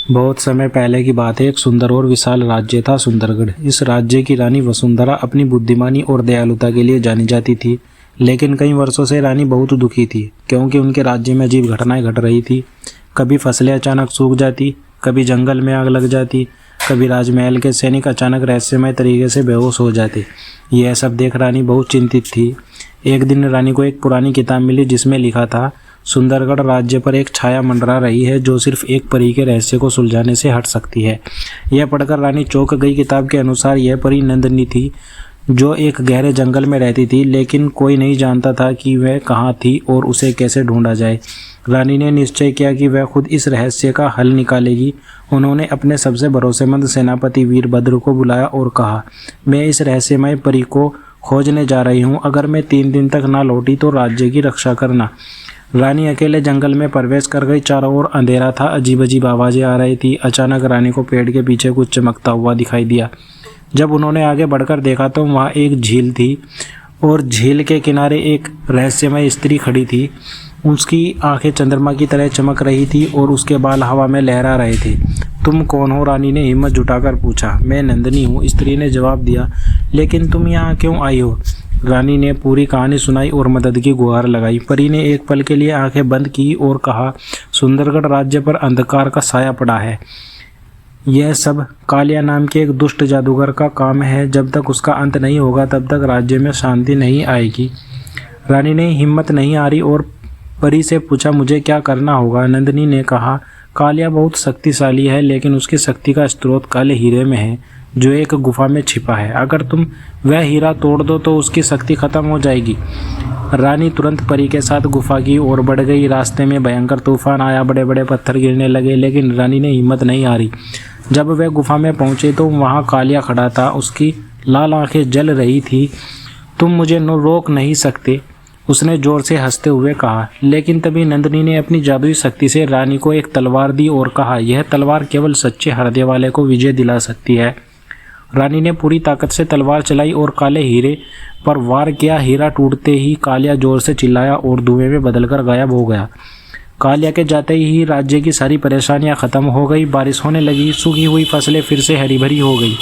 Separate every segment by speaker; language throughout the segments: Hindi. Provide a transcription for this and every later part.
Speaker 1: बहुत समय पहले की बात है। एक सुंदर और विशाल राज्य था सुंदरगढ़। इस राज्य की रानी वसुंधरा अपनी बुद्धिमानी और दयालुता के लिए जानी जाती थी। लेकिन कई वर्षों से रानी बहुत दुखी थी, क्योंकि उनके राज्य में अजीब घटनाएं घट रही थी। कभी फसलें अचानक सूख जाती, कभी जंगल में आग लग जाती, कभी राजमहल के सैनिक अचानक रहस्यमय तरीके से बेहोश हो जाते। यह सब देख रानी बहुत चिंतित थी। एक दिन रानी को एक पुरानी किताब मिली, जिसमें लिखा था, सुंदरगढ़ राज्य पर एक छाया मंडरा रही है जो सिर्फ एक परी के रहस्य को सुलझाने से हट सकती है। यह पढ़कर रानी चौंक गई। किताब के अनुसार यह परी नंदिनी थी, जो एक गहरे जंगल में रहती थी, लेकिन कोई नहीं जानता था कि वह कहाँ थी और उसे कैसे ढूंढा जाए। रानी ने निश्चय किया कि वह खुद इस रहस्य का हल निकालेगी। उन्होंने अपने सबसे भरोसेमंद सेनापति वीरभद्र को बुलाया और कहा, मैं इस रहस्यमय परी को खोजने जा रही हूँ। अगर मैं 3 दिन तक ना लौटी तो राज्य की रक्षा करना। रानी अकेले जंगल में प्रवेश कर गई। चारों ओर अंधेरा था, अजीब अजीब आवाजें आ रही थी। अचानक रानी को पेड़ के पीछे कुछ चमकता हुआ दिखाई दिया। जब उन्होंने आगे बढ़कर देखा तो वहाँ एक झील थी और झील के किनारे एक रहस्यमय स्त्री खड़ी थी। उसकी आंखें चंद्रमा की तरह चमक रही थी और उसके बाल हवा में लहरा रहे थे। तुम कौन हो? रानी ने हिम्मत जुटाकर पूछा। मैं नंदिनी हूँ, स्त्री ने जवाब दिया। लेकिन तुम यहाँ क्यों आई हो? रानी ने पूरी कहानी सुनाई और मदद की गुहार लगाई। परी ने एक पल के लिए आंखें बंद की और कहा, सुंदरगढ़ राज्य पर अंधकार का साया पड़ा है। यह सब कालिया नाम के एक दुष्ट जादूगर का काम है। जब तक उसका अंत नहीं होगा तब तक राज्य में शांति नहीं आएगी। रानी ने हिम्मत नहीं हारी और परी से पूछा, मुझे क्या करना होगा? नंदिनी ने कहा, कालिया बहुत शक्तिशाली है, लेकिन उसकी शक्ति का स्रोत काले हीरे में है, जो एक गुफा में छिपा है। अगर तुम वह हीरा तोड़ दो तो उसकी शक्ति खत्म हो जाएगी। रानी तुरंत परी के साथ गुफा की ओर बढ़ गई। रास्ते में भयंकर तूफान आया, बड़े बड़े पत्थर गिरने लगे, लेकिन रानी ने हिम्मत नहीं हारी। जब वह गुफा में पहुंचे तो वहां कालिया खड़ा था। उसकी लाल आंखें जल रही थी। तुम मुझे रोक नहीं सकते, उसने जोर से हंसते हुए कहा। लेकिन तभी नंदिनी ने अपनी जादुई शक्ति से रानी को एक तलवार दी और कहा, यह तलवार केवल सच्चे हृदय वाले को विजय दिला सकती है। रानी ने पूरी ताकत से तलवार चलाई और काले हीरे पर वार किया। हीरा टूटते ही कालिया जोर से चिल्लाया और धुएं में बदलकर गायब हो गया। कालिया के जाते ही राज्य की सारी परेशानियां खत्म हो गई। बारिश होने लगी, सूखी हुई फसलें फिर से हरी भरी हो गई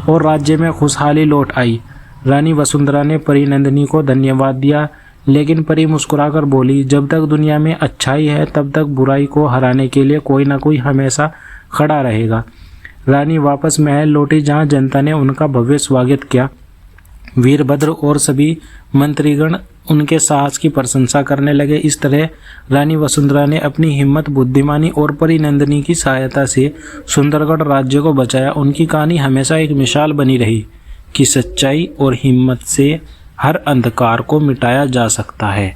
Speaker 1: और राज्य में खुशहाली लौट आई। रानी वसुंधरा ने परी नंदिनी को धन्यवाद दिया, लेकिन परी मुस्कुराकर बोली, जब तक दुनिया में अच्छाई है तब तक बुराई को हराने के लिए कोई ना कोई हमेशा खड़ा रहेगा। रानी वापस महल लौटी, जहां जनता ने उनका भव्य स्वागत किया। वीरभद्र और सभी मंत्रीगण उनके साहस की प्रशंसा करने लगे। इस तरह रानी वसुंधरा ने अपनी हिम्मत, बुद्धिमानी और परी नंदिनी की सहायता से सुंदरगढ़ राज्य को बचाया। उनकी कहानी हमेशा एक मिसाल बनी रही कि सच्चाई और हिम्मत से हर अंधकार को मिटाया जा सकता है।